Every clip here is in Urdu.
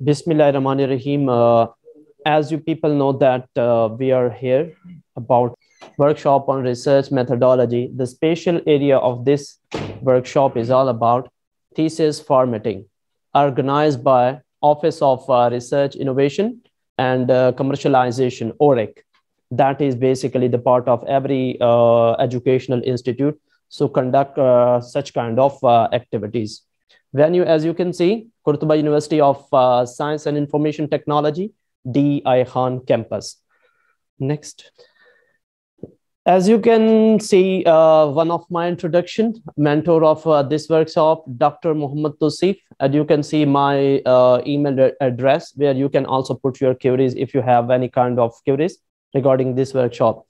Bismillahirrahmanirrahim. As you people know that we are here about workshop on research methodology. The special area of this workshop is all about thesis formatting, organized by Office of Research Innovation and Commercialization, ORIC. That is basically the part of every educational institute to conduct such kind of activities. Venue, as you can see, Qurtuba University of Science and Information Technology, D.I. Khan campus. Next. As you can see, one of my introduction, mentor of this workshop, Dr. Muhammad Tosif, and you can see my email address where you can also put your queries if you have any kind of queries regarding this workshop.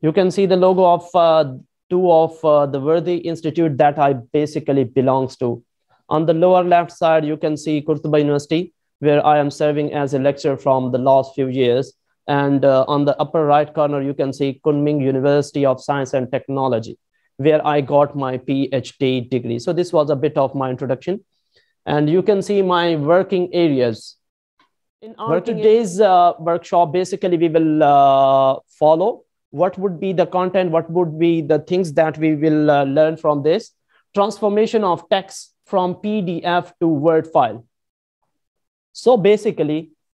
You can see the logo of two of the worthy institute that I basically belongs to. On the lower left side, you can see Qurtuba University, where I am serving as a lecturer from the last few years. And on the upper right corner, you can see Kunming University of Science and Technology, where I got my PhD degree. So this was a bit of my introduction. And you can see my working areas. In our today's workshop, basically, we will follow what would be the content, what would be the things that we will learn from this. Transformation of text from PDF to Word file. So basically,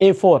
A4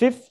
5th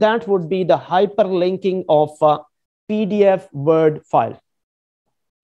that would be the hyperlinking of PDF word file.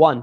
1,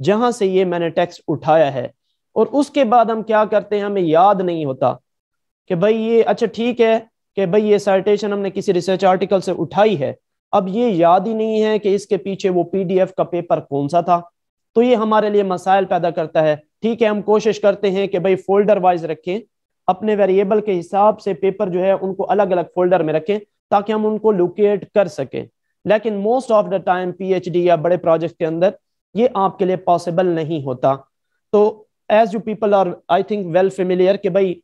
جہاں سے یہ میں نے ٹیکسٹ اٹھایا ہے. اور اس کے بعد ہم کیا کرتے ہیں, ہمیں یاد نہیں ہوتا کہ بھائی یہ اچھا ٹھیک ہے کہ بھائی یہ سائٹیشن ہم نے کسی ریسرچ آرٹیکل سے اٹھائی ہے, اب یہ یاد ہی نہیں ہے کہ اس کے پیچھے وہ پی ڈی ایف کا پیپر کون سا تھا. تو یہ ہمارے لیے مسائل پیدا کرتا ہے. ٹھیک ہے, ہم کوشش کرتے ہیں کہ بھائی فولڈر وائز رکھیں, اپنے ویریبل کے حساب سے پیپر جو ہے ان کو الگ الگ فولڈر میں رکھیں تاکہ ہم ان کو لوکیٹ کر سکیں. لیکن most of the time P H D یا بڑے پروجیکٹ کے اندر یہ آپ کے لیے پاسبل نہیں ہوتا. تو as you people are I think well familiar کہ بھائی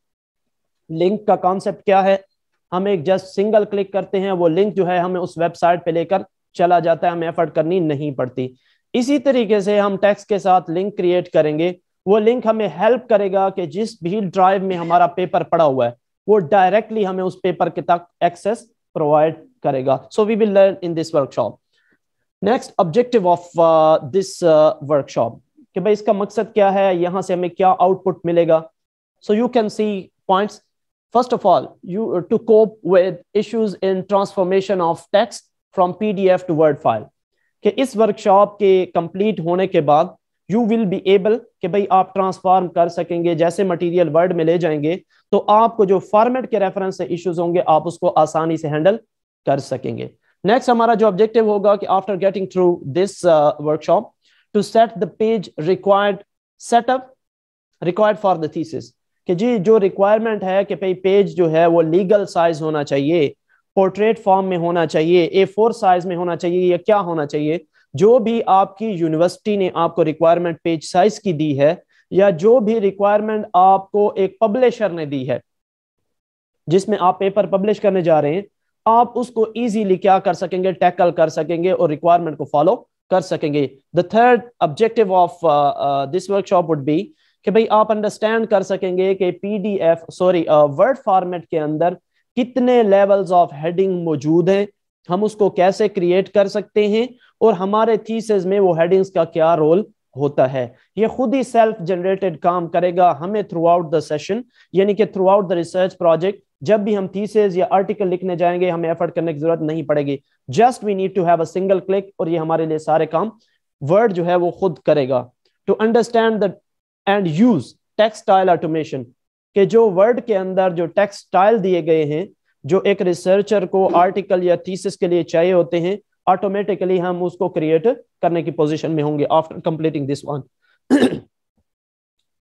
لنک کا کانسیپٹ کیا ہے, ہم ایک جسٹ سنگل کلک کرتے ہیں, وہ لنک جو ہے ہمیں اس ویب سائٹ پہ لے کر چلا جاتا ہے, ہمیں ایفرٹ کرنی نہیں پڑتی. اسی طریقے سے ہم ٹیکسٹ کے ساتھ لنک کریٹ کریں گے, وہ لنک ہمیں ہیلپ کرے گا کہ جس بھی ڈرائیو میں ہمارا پیپر پڑا ہوا ہے وہ ڈائریکٹلی ہمیں اس پیپر کے تک ایکسیس پرووائڈ کرے گا. So we will learn in this workshop. Next objective of this workshop کہ بھائی اس کا مقصد کیا ہے, یہاں سے ہمیں کیا آؤٹ پٹ ملے گا. So you can see points. First of all, to cope with issues in transformation of text from PDF to Word file. کہ اس ورکشاپ کے کمپلیٹ ہونے کے بعد you will be able کہ بھئی آپ ٹرانسفارم کر سکیں گے, جیسے مٹیریل ورڈ میں لے جائیں گے تو آپ کو جو فارمیٹ کے ریفرنس سے ایشوز ہوں گے آپ اس کو آسانی سے ہینڈل کر سکیں گے. نیکسٹ ہمارا جو آبجیکٹو ہوگا کہ after getting through this workshop to set the page required set up required for the thesis کہ جی جو ریکوائرمنٹ ہے کہ پیج جو ہے وہ لیگل سائز ہونا چاہیے, پورٹریٹ فارم میں ہونا چاہیے, A4 سائز میں ہونا چاہیے, یا کیا ہونا چاہیے, جو بھی آپ کی یونیورسٹی نے آپ کو ریکوائرمنٹ پیج سائز کی دی ہے یا جو بھی ریکوائرمنٹ آپ کو ایک پبلشر نے دی ہے جس میں آپ پیپر پبلش کرنے جا رہے ہیں, آپ اس کو ایزیلی کیا کر سکیں گے, ٹیکل کر سکیں گے اور ریکوائرمنٹ کو فالو کر سکیں گے. The third objective of this workshop would be کہ بھئی آپ انڈرسٹینڈ کر سکیں گے کہ P D F word format کے اندر کتنے لیولز آف ہیڈنگ موجود ہیں, ہم اس کو کیسے کریٹ کر سکتے ہیں اور ہمارے تھیسز میں وہ ہیڈنگز کا کیا رول ہوتا ہے. یہ خود ہی سیلف جنریٹڈ کام کرے گا ہمیں تھرو آؤٹ دا سیشن, یعنی کہ through out the research project جب بھی ہم تھیسز یا آرٹیکل لکھنے جائیں گے ہمیں ایفرٹ کرنے کی ضرورت نہیں پڑے گی. Just we need to have a single click اور یہ ہمارے لیے سارے کام ورڈ جو ہے وہ خود کرے گا. To understand the and use text style automation کہ جو ورڈ کے اندر جو ٹیکسٹ اسٹائل دیے گئے ہیں جو ایک ریسرچر کو آرٹیکل یا تھیسس کے لیے چاہیے ہوتے ہیں, آٹومیٹکلی ہم اس کو کریٹ کرنے کی پوزیشن میں ہوں گے after completing this one.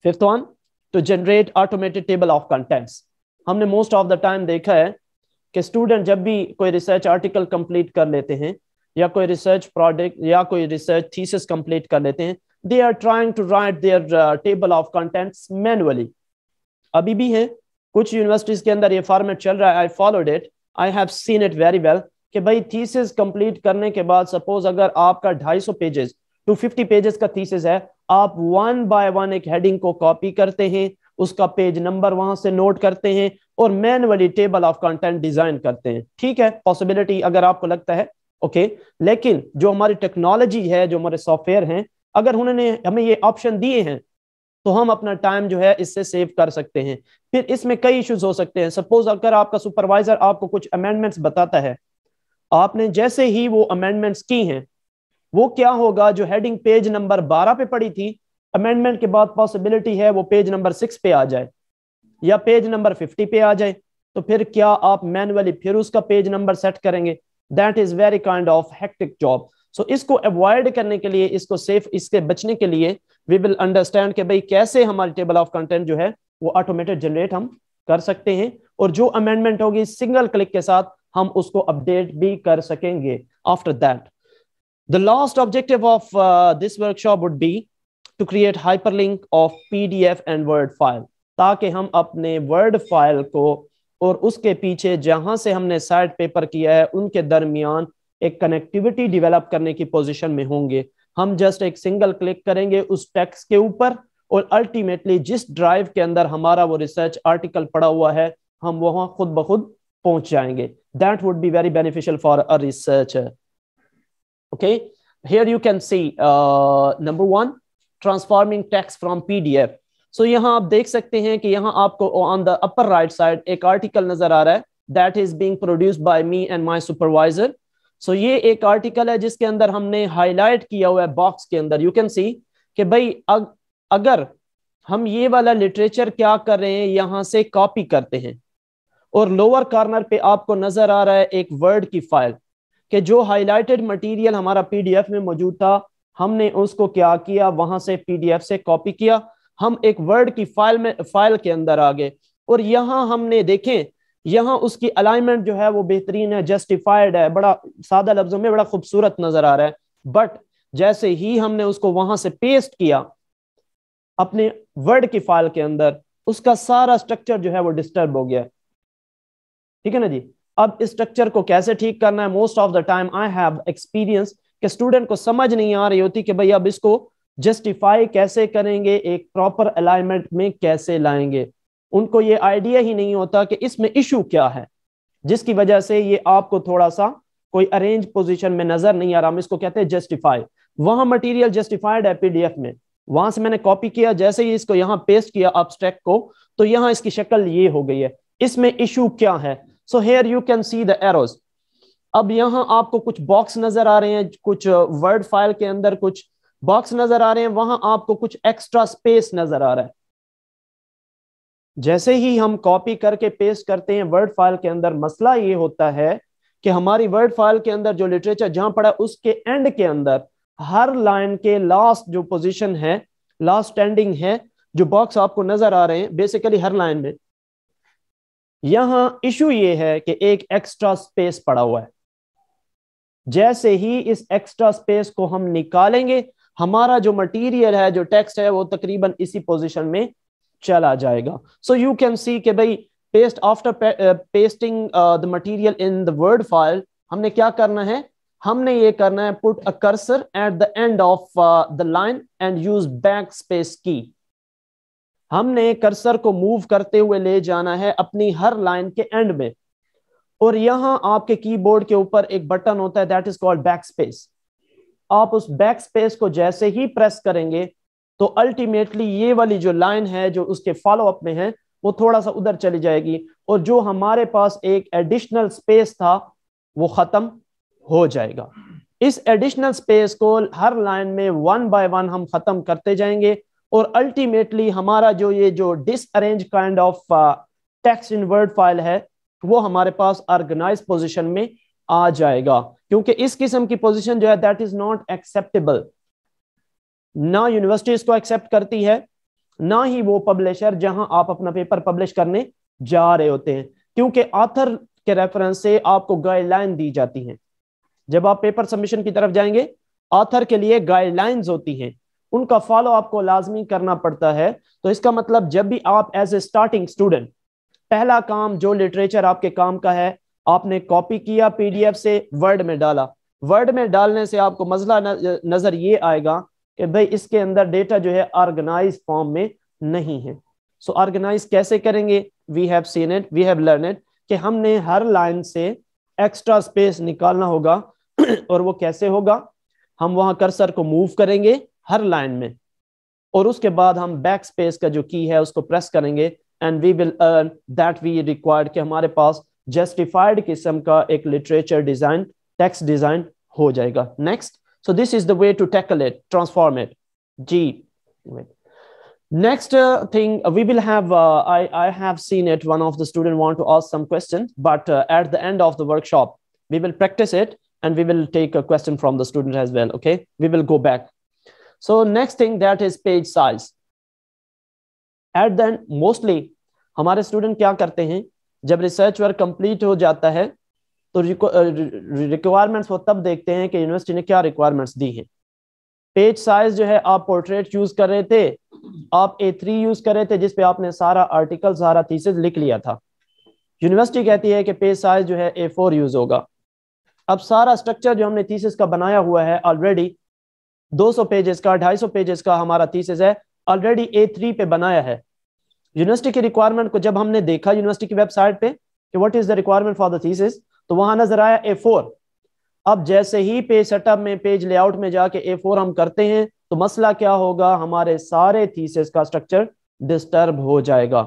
Fifth one, to generate automated table of contents. ہم نے موسٹ آف دا ٹائم دیکھا ہے کہ اسٹوڈنٹ جب بھی کوئی ریسرچ آرٹیکل کمپلیٹ کر لیتے ہیں یا کوئی ریسرچ پروڈکٹ یا کوئی ریسرچ تھیسس کمپلیٹ کر لیتے ہیں, they are trying to write their table of contents manually. ابھی بھی ہیں کچھ یونیورسٹیز کے اندر یہ فارمیٹ چل رہا ہے. I followed it, I have seen it very well کہ بھائی تھیسس کمپلیٹ کرنے کے بعد سپوز اگر آپ کا 250 پیجز 250 پیجز کا تھیسس ہے, آپ 1 by 1 ایک ہیڈنگ کو کاپی کرتے ہیں, اس کا پیج نمبر وہاں سے نوٹ کرتے ہیں اور manually table of content design کرتے ہیں. ٹھیک ہے, پاسبلٹی اگر آپ کو لگتا ہے اوکے, لیکن جو ہماری ٹیکنالوجی ہے, جو ہمارے سافٹ ویئر ہیں, اگر انہوں نے ہمیں یہ آپشن دیے ہیں تو ہم اپنا ٹائم جو ہے اس سے سیو کر سکتے ہیں. پھر اس میں کئی ایشوز ہو سکتے ہیں. سپوز اگر آپ کا سپروائزر آپ کو کچھ امینڈمنٹس بتاتا ہے, آپ نے جیسے ہی وہ امینڈمنٹس کی ہیں, وہ کیا ہوگا جو ہیڈنگ پیج نمبر 12 پہ پڑی تھی, امینڈمنٹ کے بعد پاسبلٹی ہے وہ پیج نمبر 6 پہ آ جائے یا پیج نمبر 50 پہ آ جائے, تو پھر کیا آپ مینولی پھر اس کا پیج نمبر سیٹ کریں گے؟ That is very kind of hectic job. So اس کو اوائڈ کرنے کے لیے, اس کو سیف, اس کے بچنے کے لیے وی ول انڈرسٹینڈ کہ بھئی کیسے ہماری ٹیبل آف کنٹینٹ جو ہے وہ آٹومیٹڈ جنریٹ ہم کر سکتے ہیں, اور جو امینڈمنٹ ہوگی سنگل کلک کے ساتھ ہم اس کو اپڈیٹ بھی کر سکیں گے. After that the last objective of this workshop would be to create hyperlink of PDF and Word file, تاکہ ہم اپنے Word فائل کو اور اس کے پیچھے جہاں سے ہم نے سائٹ پیپر کیا ہے ان کے درمیان ایک کنیکٹیوٹی ڈیولپ کرنے کی پوزیشن میں ہوں گے. ہم جسٹ ایک سنگل کلک کریں گے اس ٹیکسٹ کے اوپر اور الٹیمیٹلی جس ڈرائیو کے اندر ہمارا وہ ریسرچ آرٹیکل پڑا ہوا ہے ہم وہاں خود بخود پہنچ جائیں گے. That would be very beneficial for a researcher. Okay, here you can see number 1, transforming text from PDF. So یہاں آپ دیکھ سکتے ہیں کہ یہاں آپ کو on the upper right side ایک آرٹیکل نظر آ رہا ہے, that is being produced by me and my supervisor. So یہ ایک آرٹیکل ہے جس کے اندر ہم نے ہائی لائٹ کیا ہوا ہے باکس کے اندر. You can see کہ بھائی اگر ہم یہ والا لٹریچر کیا کر رہے ہیں, یہاں سے کاپی کرتے ہیں, اور لوور کارنر پہ آپ کو نظر آ رہا ہے ایک ورڈ کی فائل, کہ جو ہائی لائٹڈ مٹیریل ہمارا پی ڈی ایف میں موجود تھا, ہم نے اس کو کیا کیا, وہاں سے پی ڈی ایف سے کاپی کیا, ہم ایک ورڈ کی فائل کے اندر آ گئے, اور یہاں ہم نے دیکھیں یہاں اس کی الائنمنٹ جو ہے وہ بہترین ہے, جسٹیفائڈ ہے, بڑا سادہ لفظوں میں بڑا خوبصورت نظر آ رہا ہے. بٹ جیسے ہی ہم نے اس کو وہاں سے پیسٹ کیا اپنے ورڈ کی فائل کے اندر, اس کا سارا سٹرکچر جو ہے وہ ڈسٹرب ہو گیا. ٹھیک ہے نا جی. اب اس سٹرکچر کو کیسے ٹھیک کرنا ہے, most of the time I have experience کہ اسٹوڈنٹ کو سمجھ نہیں آ رہی ہوتی کہ بھئی اب اس کو جسٹیفائی کیسے کریں گے, ایک پراپر الائنمنٹ میں کیسے لائیں گے. ان کو یہ آئیڈیا ہی نہیں ہوتا کہ اس میں ایشو کیا ہے, جس کی وجہ سے یہ آپ کو تھوڑا سا کوئی ارینج پوزیشن میں نظر نہیں آ رہا. ہم اس کو کہتے ہیں جسٹیفائی. وہاں مٹیریل جسٹیفائڈ ہے پی ڈی ایف میں, وہاں سے میں نے کاپی کیا, جیسے ہی اس کو یہاں پیسٹ کیا ابسٹریکٹ کو, تو یہاں اس کی شکل یہ ہو گئی ہے. اس میں ایشو کیا ہے؟ So here you can C the arrows. اب یہاں آپ کو کچھ باکس نظر آ رہے ہیں, کچھ ورڈ فائل کے اندر کچھ باکس نظر آ رہے ہیں, وہاں آپ کو کچھ ایکسٹرا سپیس نظر آ رہا ہے. جیسے ہی ہم کاپی کر کے پیسٹ کرتے ہیں ورڈ فائل کے اندر, مسئلہ یہ ہوتا ہے کہ ہماری ورڈ فائل کے اندر جو لٹریچر جہاں پڑا اس کے اینڈ کے اندر ہر لائن کے لاسٹ جو پوزیشن ہے, لاسٹ اسٹینڈنگ ہے, جو باکس آپ کو نظر آ رہے ہیں بیسیکلی ہر لائن میں, یہاں ایشو یہ ہے کہ ایک ایکسٹرا سپیس پڑا ہوا ہے. جیسے ہی اس ایکسٹرا سپیس کو ہم نکالیں گے, ہمارا جو مٹیریل ہے, جو ٹیکسٹ ہے, وہ تقریباً اسی پوزیشن میں چلا جائے گا. سو یو کین سی کہ بھائی paste after pasting the material in the word file, ہم نے کیا کرنا ہے, ہم نے یہ کرنا ہے put a cursor at the end of the line and use backspace key. ہم نے کرسر کو موو کرتے ہوئے لے جانا ہے اپنی ہر لائن کے اینڈ میں, اور یہاں آپ کے کی بورڈ کے اوپر ایک بٹن ہوتا ہے that is called backspace. آپ اس بیک سپیس کو جیسے ہی پریس کریں گے تو الٹیمیٹلی یہ والی جو لائن ہے جو اس کے فالو اپ میں ہے وہ تھوڑا سا ادھر چلی جائے گی, اور جو ہمارے پاس ایک ایڈیشنل سپیس تھا وہ ختم ہو جائے گا. اس ایڈیشنل سپیس کو ہر لائن میں ون بائی ون ہم ختم کرتے جائیں گے, اور الٹیمیٹلی ہمارا جو یہ جو disarrange kind of text in word file ہے وہ ہمارے پاس آرگنائز پوزیشن میں آ جائے گا. کیونکہ اس قسم کی پوزیشن جو ہے دیٹ از ناٹ ایکسیپٹیبل, نہ یونیورسٹی اس کو ایکسیپٹ کرتی ہے, نہ ہی وہ پبلشر جہاں آپ اپنا پیپر پبلش کرنے جا رہے ہوتے ہیں, کیونکہ آتھر کے ریفرنس سے آپ کو گائیڈ لائن دی جاتی ہیں. جب آپ پیپر سبمیشن کی طرف جائیں گے آتھر کے لیے گائیڈ لائنز ہوتی ہیں, ان کا فالو آپ کو لازمی کرنا پڑتا ہے. تو اس کا مطلب جب بھی آپ ایز اے اسٹارٹنگ اسٹوڈنٹ, پہلا کام جو لٹریچر آپ کے کام کا ہے, آپ نے کاپی کیا پی ڈی ایف سے, ورڈ میں ڈالا. ورڈ میں ڈالنے سے آپ کو مسئلہ نظر یہ آئے گا کہ بھئی اس کے اندر ڈیٹا جو ہے آرگنائز فارم میں نہیں ہے. سو آرگنائز کیسے کریں گے؟ We have seen it, we have learn it, کہ ہم نے ہر لائن سے ایکسٹرا سپیس نکالنا ہوگا. اور وہ کیسے ہوگا؟ ہم وہاں کرسر کو موو کریں گے ہر لائن میں, اور اس کے بعد ہم بیک سپیس کا جو کی ہے اس کو پریس کریں گے, and we will earn that we required, کہ ہمارے پاس جسٹیفائڈ قسم کا ایک لٹریچر ڈیزائن, ٹیکسٹ ڈیزائن ہو جائے گا. Next, so this is the way to tackle it, transform it. G. Next thing we will have, I have seen it, one of the students want to ask some questions, but at the end of the workshop, we will practice it and we will take a question from the student as well, okay? We will go back. So next thing, that is page size. At the end, mostly, ہمارے student کیا کرتے ہیں, جب ریسرچ ورک کمپلیٹ ہو جاتا ہے تو ریکوائرمنٹس وہ تب دیکھتے ہیں کہ یونیورسٹی نے کیا ریکوائرمنٹس دی ہیں. پیج سائز جو ہے, آپ پورٹریٹ یوز کر رہے تھے, آپ A3 یوز کر رہے تھے جس پہ آپ نے سارا آرٹیکل, سارا تھیسس لکھ لیا تھا. یونیورسٹی کہتی ہے کہ پیج سائز جو ہے A4 یوز ہوگا. اب سارا سٹرکچر جو ہم نے تھیسس کا بنایا ہوا ہے آلریڈی 200 پیجز کا, 250 پیجز کا ہمارا تھیسس ہے, آلریڈی A3 پہ بنایا ہے. یونیورسٹی کی ریکوائرمنٹ کو جب ہم نے دیکھا یونیورسٹی کی ویب سائٹ پہ کہ what is the requirement for the thesis, تو وہاں نظر آیا A4. اب جیسے ہی پیج سیٹ اپ میں, پیج لے آؤٹ میں جا کے A4 ہم کرتے ہیں تو مسئلہ کیا ہوگا, ہمارے سارے تھیسس کا سٹرکچر ڈسٹرب ہو جائے گا,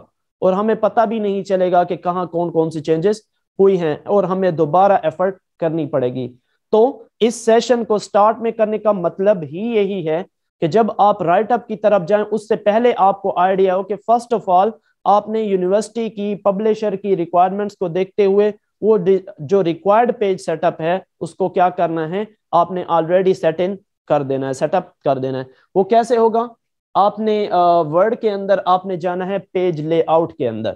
اور ہمیں پتہ بھی نہیں چلے گا کہ کہاں کون کون سی چینجز ہوئی ہیں, اور ہمیں دوبارہ ایفرٹ کرنی پڑے گی. تو اس سیشن کو سٹارٹ میں کرنے کا مطلب ہی یہی ہے کہ جب آپ رائٹ اپ کی طرف جائیں اس سے پہلے آپ کو آئیڈیا ہو کہ فرسٹ آف آل آپ نے یونیورسٹی کی پبلشر کی ریکوائرمنٹس کو دیکھتے ہوئے وہ جو ریکوائرڈ پیج سیٹ اپ ہے اس کو کیا کرنا ہے, آپ نے آلریڈی سیٹ ان کر دینا ہے, سیٹ اپ کر دینا ہے. وہ کیسے ہوگا؟ آپ نے ورڈ کے اندر آپ نے جانا ہے پیج لے آؤٹ کے اندر.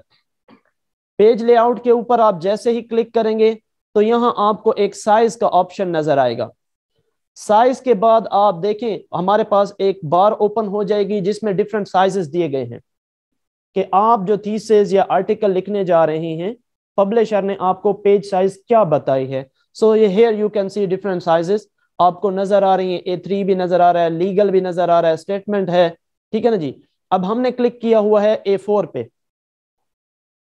پیج لے آؤٹ کے اوپر آپ جیسے ہی کلک کریں گے تو یہاں آپ کو ایک سائز کا آپشن نظر آئے گا. سائز کے بعد آپ دیکھیں ہمارے پاس ایک بار اوپن ہو جائے گی جس میں ڈفرنٹ سائزز دیے گئے ہیں کہ آپ جو تھیسز یا آرٹیکل لکھنے جا رہے ہیں پبلشر نے آپ کو پیج سائز کیا بتائی ہے. سو یہ here you can see different sizes آپ کو نظر آ رہی ہیں. A3 بھی نظر آ رہا ہے, لیگل بھی نظر آ رہا ہے, اسٹیٹمنٹ ہے, ٹھیک ہے نا جی. اب ہم نے کلک کیا ہوا ہے A4 پہ.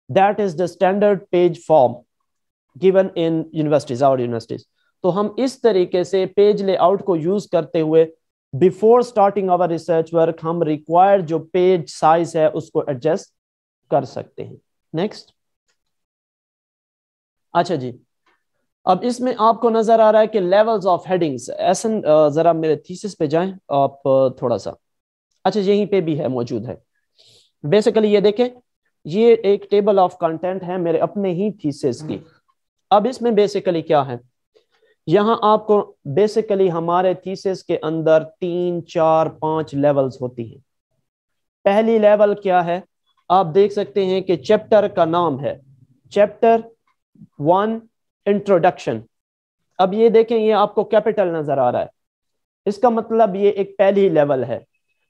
That is the standard page form given in universities, our universities. تو ہم اس طریقے سے پیج لے آؤٹ کو یوز کرتے ہوئے before starting our research work ہم required جو پیج سائز ہے اس کو ایڈجسٹ کر سکتے ہیں. نیکسٹ. اچھا جی, اب اس میں آپ کو نظر آ رہا ہے کہ لیولز آف ہیڈنگز. ایسن ذرا میرے تھیسس پہ جائیں آپ تھوڑا سا. اچھا یہیں پہ بھی ہے, موجود ہے. بیسیکلی یہ دیکھیں یہ ایک ٹیبل آف کنٹینٹ ہے میرے اپنے ہی تھیسس کی. اب اس میں بیسیکلی کیا ہے, یہاں آپ کو بیسیکلی ہمارے تھیسس کے اندر 3 4 5 لیولز ہوتی ہیں. پہلی لیول کیا ہے, آپ دیکھ سکتے ہیں کہ چیپٹر کا نام ہے چیپٹر 1 انٹروڈکشن. اب یہ دیکھیں یہ آپ کو کیپٹل نظر آ رہا ہے, اس کا مطلب یہ ایک پہلی لیول ہے.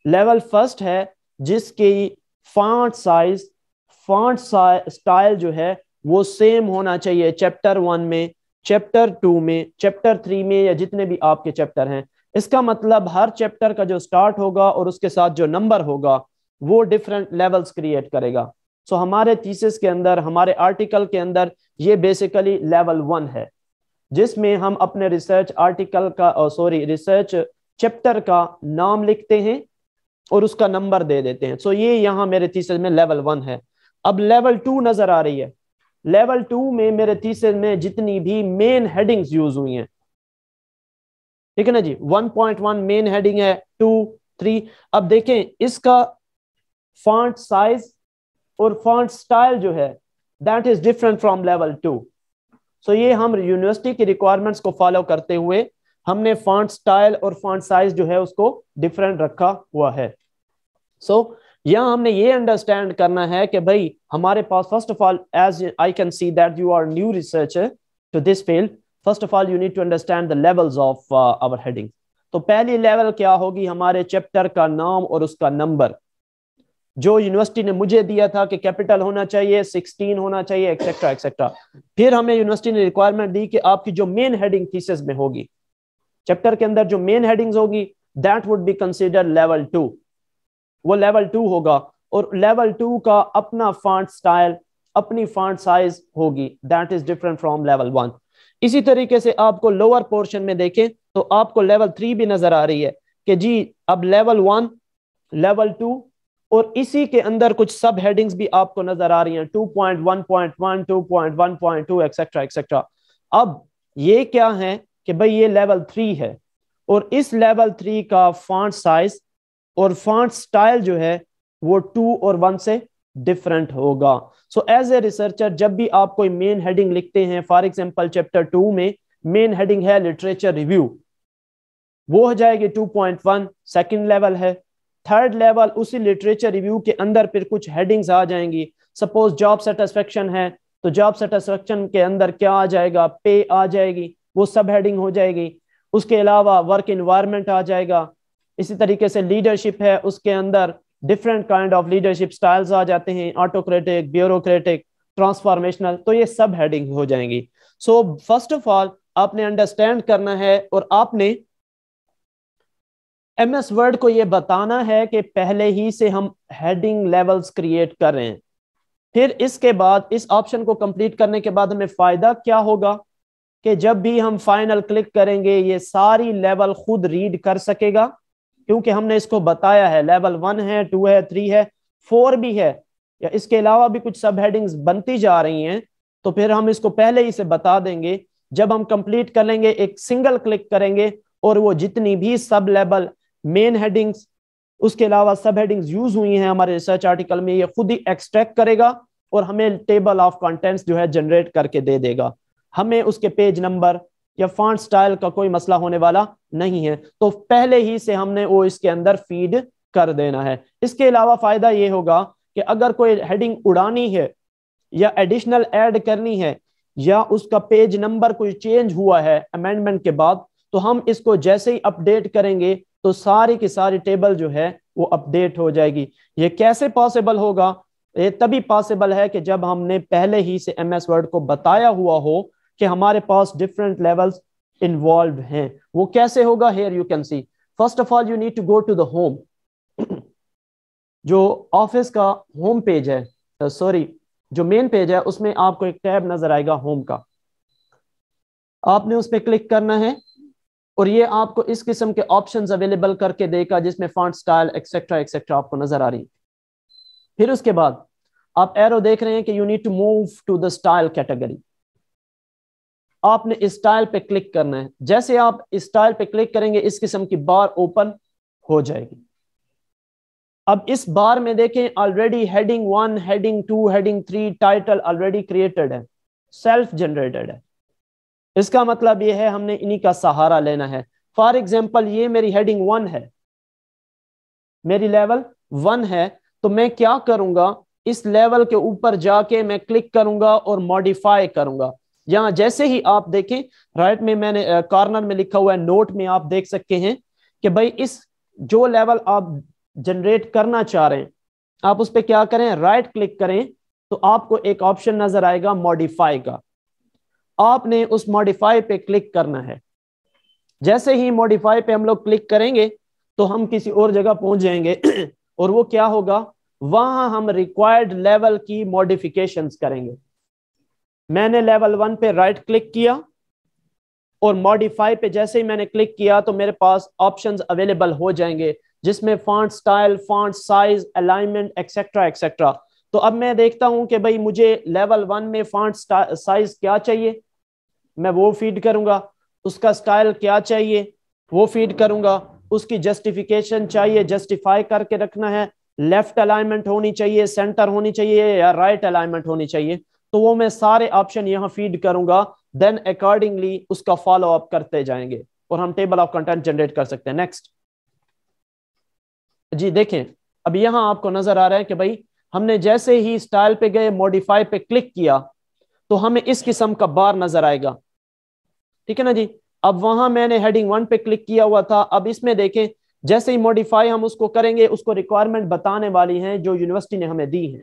لیول فرسٹ ہے جس کی فونٹ سٹائل جو ہے وہ سیم ہونا چاہیے چیپٹر 1 میں, چیپٹر 2 میں, چیپٹر 3 میں, یا جتنے بھی آپ کے چیپٹر ہیں. اس کا مطلب ہر چیپٹر کا جو سٹارٹ ہوگا اور اس کے ساتھ جو نمبر ہوگا وہ ڈیفرنٹ لیولز کریٹ کرے گا. سو ہمارے تھیسس کے اندر, ہمارے آرٹیکل کے اندر یہ بیسیکلی لیول 1 ہے جس میں ہم اپنے ریسرچ آرٹیکل کا ریسرچ چیپٹر کا نام لکھتے ہیں اور اس کا نمبر دے دیتے ہیں. سو یہ یہاں میرے تھیسس میں لیول 1 ہے. اب لیول 2 نظر آ رہی ہے. لیول 2 میں میرے تھیسس میں جتنی بھی مین ہیڈنگز یوز ہوئی ہیں, ٹھیک ہے نا جی. 1.1 مین ہیڈنگ ہے, 2 3. اب دیکھیں اس کا فونٹ سائز اور فونٹ سٹائل جو ہے that is different from level 2. سو یہ ہم یونیورسٹی کی ریکوائرمنٹس کو فالو کرتے ہوئے ہم نے فونٹ سٹائل اور فونٹ سائز جو ہے اس کو ڈیفرنٹ رکھا ہوا ہے. سو یہاں ہم نے یہ انڈرسٹینڈ کرنا ہے کہ بھائی ہمارے پاس first of all as I can see that you are new researcher to this field, first of all you need to understand the levels of our heading. تو پہلی لیول کیا ہوگی, ہمارے چیپٹر کا نام اور اس کا نمبر جو یونیورسٹی نے مجھے دیا تھا کہ کیپٹل ہونا چاہیے, 16 ہونا چاہیے, ایکسیکٹرا ایکسیکٹرا. پھر ہمیں یونیورسٹی نے ریکوائرمنٹ دی کہ آپ کی جو مین ہیڈنگ تھیسس میں ہوگی چیپٹر کے اندر جو مین ہیڈنگز ہوگی that would be consider level 2. وہ لیول 2 ہوگا اور لیول 2 کا اپنا فونٹ سٹائل, اپنی فونٹ سائز ہوگی, that is different from level 1. اسی طریقے سے آپ کو لوور پورشن میں دیکھیں تو آپ کو لیول 3 بھی نظر آ رہی ہے کہ جی اب لیول 1, لیول 2 اور اسی کے اندر کچھ سب ہیڈنگز بھی آپ کو نظر آ رہی ہیں 2.1.1 2.1.2 ایکسیکٹرا ایکسیکٹرا. اب یہ کیا ہے کہ بھئی یہ لیول 3 ہے اور اس لیول 3 کا فونٹ سائز اور فونٹ سٹائل جو ہے وہ 2 اور 1 سے ڈیفرنٹ ہوگا. سو ایز اے ریسرچر جب بھی آپ کوئی مین ہیڈنگ لکھتے ہیں, فار ایگزامپل چیپٹر 2 میں مین ہیڈنگ ہے لٹریچر ریویو, وہ ہو جائے گی 2.1, سیکنڈ لیول ہے. تھرڈ لیول اسی لٹریچر ریویو کے اندر پھر کچھ ہیڈنگز آ جائیں گی. سپوز جاب سیٹسفیکشن ہے تو جاب سیٹسفیکشن کے اندر کیا آ جائے گا, پے آ جائے گی, وہ سب ہیڈنگ ہو جائے گی. اس کے علاوہ ورک انوائرمنٹ آ جائے گا. اسی طریقے سے لیڈرشپ ہے, اس کے اندر different kind of leadership styles آ جاتے ہیں, آٹوکریٹک, بیوروکریٹک, ٹرانسفارمیشنل, تو یہ سب ہیڈنگ ہو جائیں گی. سو فرسٹ آف آل آپ نے انڈرسٹینڈ کرنا ہے اور آپ نے ایم ایس ورڈ کو یہ بتانا ہے کہ پہلے ہی سے ہم ہیڈنگ لیولز کریٹ کر رہے ہیں. پھر اس کے بعد اس آپشن کو کمپلیٹ کرنے کے بعد ہمیں فائدہ کیا ہوگا کہ جب بھی ہم فائنل کلک کریں گے یہ ساری لیول خود ریڈ کر سکے گا, کیونکہ ہم نے اس کو بتایا ہے لیول 1 ہے, 2 ہے, 3 ہے, 4 بھی ہے, یا اس کے علاوہ بھی کچھ سب ہیڈنگز بنتی جا رہی ہیں, تو پھر ہم اس کو پہلے ہی سے بتا دیں گے. جب ہم کمپلیٹ کر لیں گے ایک سنگل کلک کریں گے اور وہ جتنی بھی سب لیول مین ہیڈنگز اس کے علاوہ سب ہیڈنگز یوز ہوئی ہیں ہمارے ریسرچ آرٹیکل میں، یہ خود ہی ایکسٹریکٹ کرے گا اور ہمیں ٹیبل آف کنٹینٹس جو ہے جنریٹ کر کے دے دے گا. ہمیں اس کے پیج نمبر یا فونٹ سٹائل کا کوئی مسئلہ ہونے والا نہیں ہے، تو پہلے ہی سے ہم نے وہ اس کے اندر فیڈ کر دینا ہے. اس کے علاوہ فائدہ یہ ہوگا کہ اگر کوئی ہیڈنگ اڑانی ہے یا ایڈیشنل ایڈ کرنی ہے یا اس کا پیج نمبر کوئی چینج ہوا ہے امینڈمنٹ کے بعد، تو ہم اس کو جیسے ہی اپڈیٹ کریں گے تو ساری کی ساری ٹیبل جو ہے وہ اپڈیٹ ہو جائے گی. یہ کیسے پاسبل ہوگا؟ یہ تبھی پاسبل ہے کہ جب ہم نے پہلے ہی سے ایم ایس ورڈ کو بتایا ہوا ہو کہ ہمارے پاس ڈفرینٹ لیولز انوالوڈ ہیں. وہ کیسے ہوگا؟ Here you can see. First of all you need to go to the home. جو آفس کا ہوم پیج ہے، سوری جو مین پیج ہے، اس میں آپ کو ایک ٹیب نظر آئے گا ہوم کا. آپ نے اس پہ کلک کرنا ہے اور یہ آپ کو اس قسم کے آپشنز اویلیبل کر کے دے گا جس میں فونٹ سٹائل ایکسیکٹرا ایکسیکٹرا آپ کو نظر آ رہی ہے. پھر اس کے بعد آپ ایرو دیکھ رہے ہیں کہ you need to move to the style category. آپ نے اسٹائل پہ کلک کرنا ہے. جیسے آپ اسٹائل پہ کلک کریں گے اس قسم کی بار اوپن ہو جائے گی. اب اس بار میں دیکھیں already heading 1 heading 2 heading 3 title already created ہے، سیلف جنریٹڈ ہے. اس کا مطلب یہ ہے ہم نے انہی کا سہارا لینا ہے. فار ایگزامپل یہ میری ہیڈنگ 1 ہے، میری لیول 1 ہے، تو میں کیا کروں گا، اس لیول کے اوپر جا کے میں کلک کروں گا اور ماڈیفائی کروں گا. یہاں جیسے ہی آپ دیکھیں رائٹ میں نے کارنر میں لکھا ہوا ہے، نوٹ میں آپ دیکھ سکتے ہیں کہ بھائی اس جو لیول آپ جنریٹ کرنا چاہ رہے ہیں آپ اس پہ کیا کریں، رائٹ کلک کریں تو آپ کو ایک آپشن نظر آئے گا ماڈیفائی کا. آپ نے اس ماڈیفائی پہ کلک کرنا ہے. جیسے ہی ماڈیفائی پہ ہم لوگ کلک کریں گے تو ہم کسی اور جگہ پہنچ جائیں گے اور وہ کیا ہوگا، وہاں ہم ریکوائرڈ لیول کی ماڈیفیکیشنز کریں گے. میں نے لیول 1 پہ رائٹ کلک کیا اور ماڈیفائی پہ جیسے ہی میں نے کلک کیا تو میرے پاس آپشنز اویلیبل ہو جائیں گے جس میں font style, font size, alignment etcetera etcetera. تو اب میں دیکھتا ہوں کہ بھائی مجھے لیول 1 میں فونٹ سائز کیا چاہیے، میں وہ فیڈ کروں گا. اس کا سٹائل کیا چاہیے وہ فیڈ کروں گا. اس کی جسٹیفیکیشن چاہیے، جسٹیفائی کر کے رکھنا ہے. لیفٹ الائنمنٹ ہونی چاہیے، سینٹر ہونی چاہیے یا رائٹ الائنمنٹ ہونی چاہیے. تو وہ میں سارے آپشن یہاں فیڈ کروں گا. دین اکارڈنگلی اس کا فالو اپ کرتے جائیں گے اور ہم ٹیبل آف کنٹینٹ جنریٹ کر سکتے ہیں. نیکسٹ جی دیکھیں اب یہاں آپ کو نظر آ رہا ہے کہ بھائی ہم نے جیسے ہی سٹائل پہ گئے، ماڈیفائی پہ کلک کیا تو ہمیں اس قسم کا بار نظر آئے گا. ٹھیک ہے نا جی. اب وہاں میں نے ہیڈنگ 1 پہ کلک کیا ہوا تھا. اب اس میں دیکھیں جیسے ہی ماڈیفائی ہم اس کو کریں گے، اس کو ریکوائرمنٹ بتانے والی ہیں جو یونیورسٹی نے ہمیں دی ہیں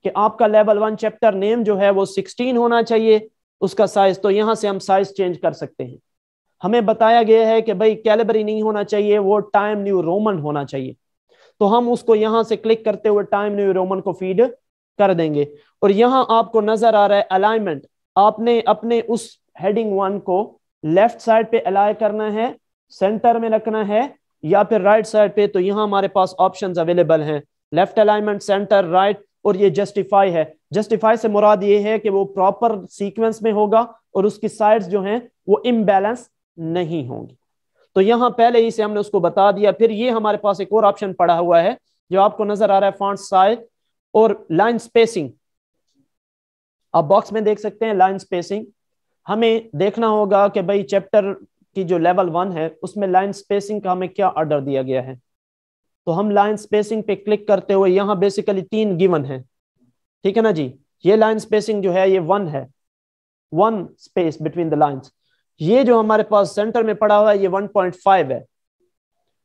کہ آپ کا لیول 1 چیپٹر نیم جو ہے وہ 16 ہونا چاہیے، اس کا سائز. تو یہاں سے ہم سائز چینج کر سکتے ہیں. ہمیں بتایا گیا ہے کہ بھائی کیلیبری نہیں ہونا چاہیے، وہ ٹائم نیو رومن ہونا چاہیے. تو ہم اس کو یہاں سے کلک کرتے ہوئے ٹائم نیو رومن کو فیڈ کر دیں گے. اور یہاں آپ کو نظر آ رہا ہے الائنمنٹ. آپ نے اپنے اس ہیڈنگ 1 کو لیفٹ سائڈ پہ الائی کرنا ہے، سینٹر میں رکھنا ہے یا پھر رائٹ سائڈ پہ. تو یہاں ہمارے پاس آپشنز اویلیبل ہیں، لیفٹ الائنمنٹ، سینٹر، رائٹ. اور یہ جسٹیفائی ہے. جسٹیفائی سے مراد یہ ہے کہ وہ پراپر سیکوینس میں ہوگا اور اس کی سائڈز جو ہیں وہ امبیلنس نہیں ہوں گی. تو یہاں پہلے ہی سے ہم نے اس کو بتا دیا. پھر یہ ہمارے پاس ایک اور آپشن پڑا ہوا ہے جو آپ کو نظر آ رہا ہے، فونٹ سائز اور لائن سپیسنگ. آپ باکس میں دیکھ سکتے ہیں لائن سپیسنگ. ہمیں دیکھنا ہوگا کہ بھائی چیپٹر کی جو لیول 1 ہے اس میں لائن سپیسنگ کا ہمیں کیا آرڈر دیا گیا ہے. تو ہم لائن سپیسنگ پہ کلک کرتے ہوئے یہاں بیسیکلی 3 گیون ہے. ٹھیک ہے نا جی. یہ لائن سپیسنگ جو ہے یہ 1 ہے، 1 سپیس بٹوین دا لائنز. یہ جو ہمارے پاس سینٹر میں پڑا ہوا ہے یہ 1.5 ہے.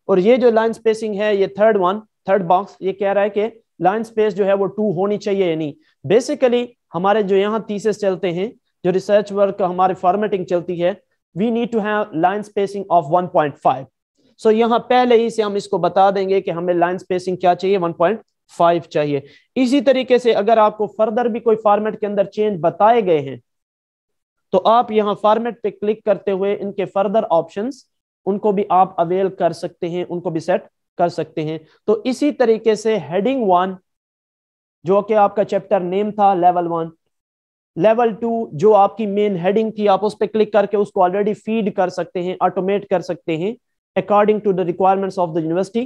اور یہ جو لائن سپیسنگ ہے یہ تھرڈ باکس یہ کہہ رہا ہے کہ لائن سپیس جو ہے وہ 2 ہونی چاہیے یا نہیں. بیسیکلی ہمارے جو یہاں تھیسس چلتے ہیں، جو ریسرچ ورک ہماری فارمیٹنگ چلتی ہے، we need to have line spacing of 1.5. سو یہاں پہلے ہی سے ہم اس کو بتا دیں گے کہ ہمیں لائن سپیسنگ کیا چاہیے، 1.5 چاہیے. اسی طریقے سے اگر آپ کو فردر بھی کوئی فارمیٹ کے اندر چینج بتائے گئے ہیں تو آپ یہاں فارمیٹ پہ کلک کرتے ہوئے ان کے فردر آپشنز ان کو بھی آپ اویل کر سکتے ہیں، ان کو بھی سیٹ کر سکتے ہیں. تو اسی طریقے سے ہیڈنگ 1 جو کہ آپ کا چیپٹر نیم تھا لیول 1، لیول 2 جو آپ کی مین ہیڈنگ تھی، آپ اس پہ کلک کر کے اس کو آلریڈی فیڈ کر سکتے ہیں، آٹومیٹ کر سکتے ہیں according to the requirements of the university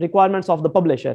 requirements of the publisher.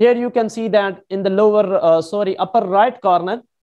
Here you can see that in the upper right corner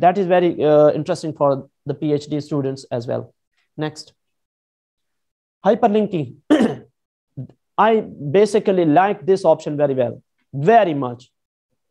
That is very interesting for the PhD students as well. Next, hyperlinking. I basically like this option very well, very much.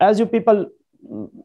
As you people,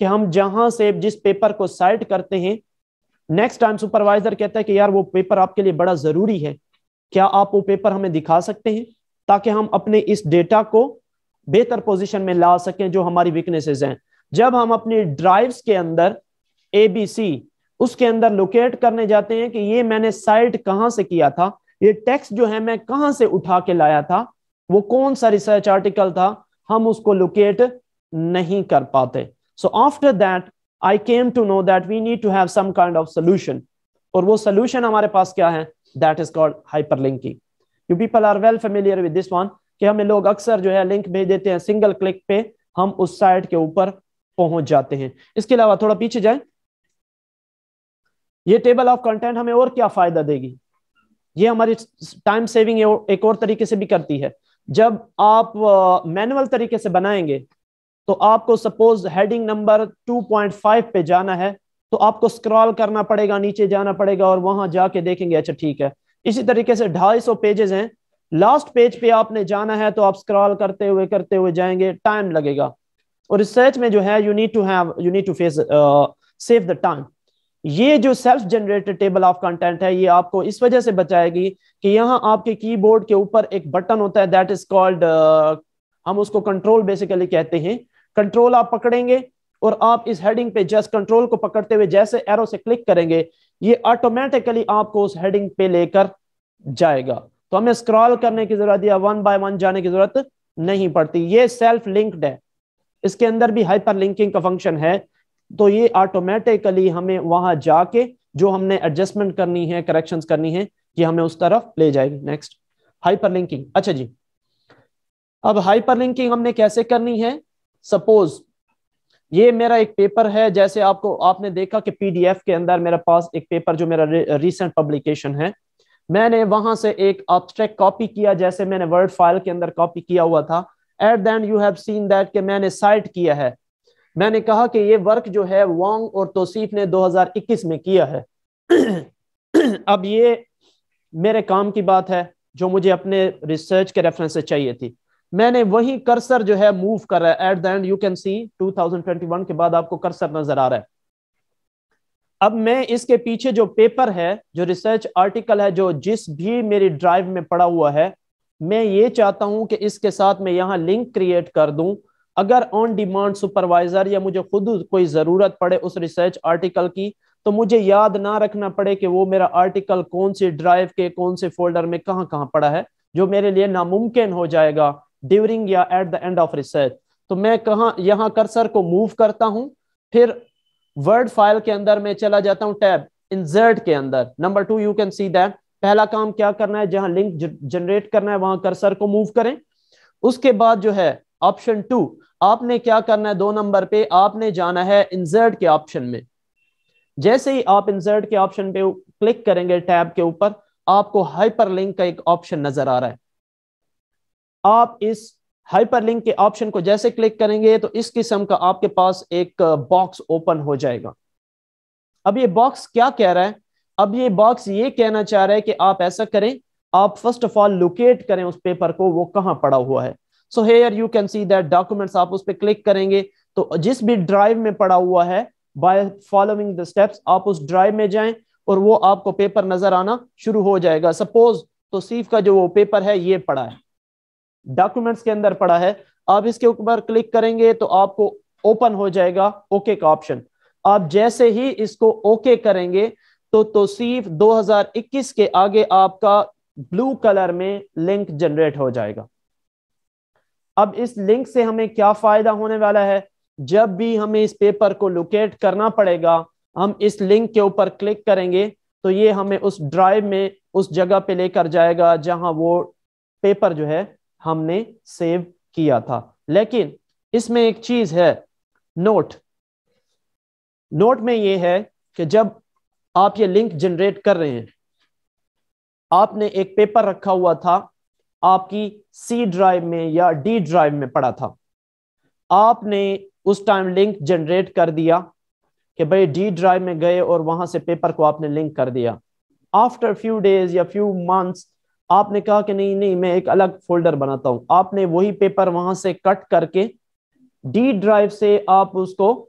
کہ ہم جہاں سے جس پیپر کو سائٹ کرتے ہیں نیکسٹ ٹائم سپروائزر کہتا ہے کہ یار وہ پیپر آپ کے لیے بڑا ضروری ہے, کیا آپ وہ پیپر ہمیں دکھا سکتے ہیں تاکہ ہم اپنے اس ڈیٹا کو بہتر پوزیشن میں لا سکیں جو ہماری ویکنیسز ہیں. جب ہم اپنی ڈرائیوز کے اندر ABC اس کے اندر لوکیٹ کرنے جاتے ہیں کہ یہ میں نے سائٹ کہاں سے کیا تھا, یہ ٹیکسٹ جو ہے میں کہاں سے اٹھا کے لایا تھا, وہ کون سا ریسرچ آرٹیکل تھا, ہم اس کو لوکیٹ نہیں کر پاتے. So after that I came to know that we need to have some kind of solution. اور وہ solution ہمارے پاس کیا ہے, that is called hyperlinking. You people are well familiar with this one کہ ہمیں لوگ اکثر جو ہے لنک بھیج دیتے ہیں, سنگل کلک پہ ہم اس سائٹ کے اوپر پہنچ جاتے ہیں. اس کے علاوہ تھوڑا پیچھے جائیں, یہ ٹیبل آف کنٹینٹ ہمیں اور کیا فائدہ دے گی, یہ ہماری ٹائم سیونگ ایک اور طریقے سے بھی کرتی ہے. جب آپ مینول طریقے سے بنائیں گے تو آپ کو سپوز ہیڈنگ نمبر 2.5 پہ جانا ہے تو آپ کو سکرال کرنا پڑے گا, نیچے جانا پڑے گا اور وہاں جا کے دیکھیں گے اچھا ٹھیک ہے. اسی طریقے سے 250 پیجز ہیں, لاسٹ پیج پہ آپ نے جانا ہے تو آپ سکرال کرتے ہوئے جائیں گے, ٹائم لگے گا. اور ریسرچ میں جو ہے you need to save the time. یہ جو self generated table of content ہے یہ آپ کو اس وجہ سے بچائے گی کہ یہاں آپ کے کی بورڈ کے اوپر ایک بٹن ہوتا ہے دیٹ از کالڈ, ہم اس کو کنٹرول بیسیکلی کہتے ہیں. کنٹرول آپ پکڑیں گے اور آپ اس ہیڈنگ پہ جسٹ کنٹرول کو پکڑتے ہوئے جیسے ایرو سے کلک کریں گے یہ آٹومیٹیکلی آپ کو اس ہیڈنگ پہ لے کر جائے گا. تو ہمیں اسکرال کرنے کی ضرورت یا 1 by 1 جانے کی ضرورت نہیں پڑتی. یہ سیلف لنکڈ ہے, اس کے اندر بھی ہائپر لنکنگ کا فنکشن ہے. تو یہ آٹومیٹیکلی ہمیں وہاں جا کے جو ہم نے ایڈجسٹمنٹ کرنی ہے, کریکشنز کرنی ہے, یہ ہمیں اس طرف لے جائے گی. Next hyper linking. اچھا جی, اب ہائپر لنکنگ ہم نے کیسے کرنی ہے. سپوز یہ میرا ایک پیپر ہے, جیسے آپ نے دیکھا کہ PDF کے اندر میرے پاس ایک پیپر جو میرا ریسنٹ پبلیکیشن ہے, میں نے وہاں سے ایک abstract کاپی کیا جیسے میں نے ورڈ فائل کے اندر کاپی کیا ہوا تھا. At the end you have seen that کہ میں نے سائٹ کیا ہے, میں نے کہا کہ یہ ورک جو ہے وانگ اور توصیف نے 2021 میں کیا ہے. اب یہ میرے کام کی بات ہے جو مجھے اپنے ریسرچ کے ریفرنس سے چاہیے تھی. میں نے وہی کرسر جو ہے موو کر رہا ہے. At the end you can see 2021 کے بعد آپ کو کرسر نظر آ رہا ہے. اب میں اس کے پیچھے جو پیپر ہے, جو ریسرچ آرٹیکل ہے, جو جس بھی میری ڈرائیو میں پڑا ہوا ہے, میں یہ چاہتا ہوں کہ اس کے ساتھ میں یہاں لنک کریٹ کر دوں. اگر آن ڈیمانڈ سپروائزر یا مجھے خود کوئی ضرورت پڑے اس ریسرچ آرٹیکل کی تو مجھے یاد نہ رکھنا پڑے کہ وہ میرا آرٹیکل کون سی ڈرائیو کے کون سے فولڈر میں کہاں پڑا ہے, جو میرے لیے ناممکن ہو جائے گا ڈیورنگ یا at the end of research. تو میں یہاں کرسر کو موو کرتا ہوں, پھر ورڈ فائل کے اندر میں چلا جاتا ہوں ٹیب انسرٹ کے اندر. Number 2 you can see that پہلا کام کیا کرنا ہے, جہاں لنک جنریٹ کرنا ہے وہاں کرسر کو موو کریں. اس کے بعد جو ہے آپشن 2 آپ نے کیا کرنا ہے, 2 نمبر پہ آپ نے جانا ہے انسرٹ کے آپشن میں. جیسے ہی آپ انسرٹ کے آپشن پہ کلک کریں گے ٹیب کے اوپر, آپ کو ہائپر لنک کا ایک آپشن نظر آ رہا ہے. آپ اس ہائپر لنک کے آپشن کو جیسے کلک کریں گے تو اس قسم کا آپ کے پاس ایک باکس اوپن ہو جائے گا. اب یہ باکس کیا کہہ رہا ہے, اب یہ باکس یہ کہنا چاہ رہا ہے کہ آپ ایسا کریں, آپ فرسٹ آف آل لوکیٹ کریں اس پیپر کو, وہ کہاں پڑا ہوا ہے. So here you can see that documents, آپ اس پہ کلک کریں گے تو جس بھی ڈرائیو میں پڑا ہوا ہے بائی فالوئنگ دا اسٹیپس آپ اس ڈرائیو میں جائیں اور وہ آپ کو پیپر نظر آنا شروع ہو جائے گا. سپوز توصیف کا جو وہ پیپر ہے یہ پڑا ہے, ڈاکومنٹس کے اندر پڑا ہے, آپ اس کے اوپر کلک کریں گے تو آپ کو اوپن ہو جائے گا اوکے کا آپشن. آپ جیسے ہی اس کو اوکے کریں گے تو توصیف 2021 کے آگے آپ کا بلو کلر میں لنک جنریٹ ہو جائے گا. اب اس لنک سے ہمیں کیا فائدہ ہونے والا ہے, جب بھی ہمیں اس پیپر کو لوکیٹ کرنا پڑے گا ہم اس لنک کے اوپر کلک کریں گے تو یہ ہمیں اس ڈرائیو میں اس جگہ پہ لے کر جائے گا جہاں وہ پیپر جو ہے ہم نے سیو کیا تھا. لیکن اس میں ایک چیز ہے, نوٹ میں یہ ہے کہ جب آپ یہ لنک جنریٹ کر رہے ہیں, آپ نے ایک پیپر رکھا ہوا تھا آپ کی C ڈرائیو میں یا D ڈرائیو میں پڑا تھا, آپ نے اس ٹائم لنک جنریٹ کر دیا کہ بھئی D ڈرائیو میں گئے اور وہاں سے پیپر کو آپ نے لنک کر دیا. آفٹر فیو ڈیز یا فیو منتھس آپ نے کہا کہ نہیں میں ایک الگ فولڈر بناتا ہوں, آپ نے وہی پیپر وہاں سے کٹ کر کے D ڈرائیو سے آپ اس کو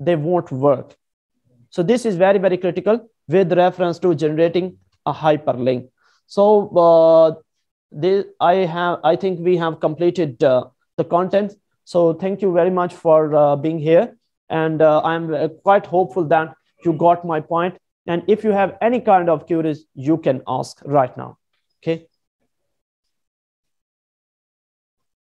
they won't work. So this is very, very critical with reference to generating a hyperlink. So I think we have completed the content. So thank you very much for being here. And I'm quite hopeful that you got my point. And if you have any kind of queries, you can ask right now. Okay.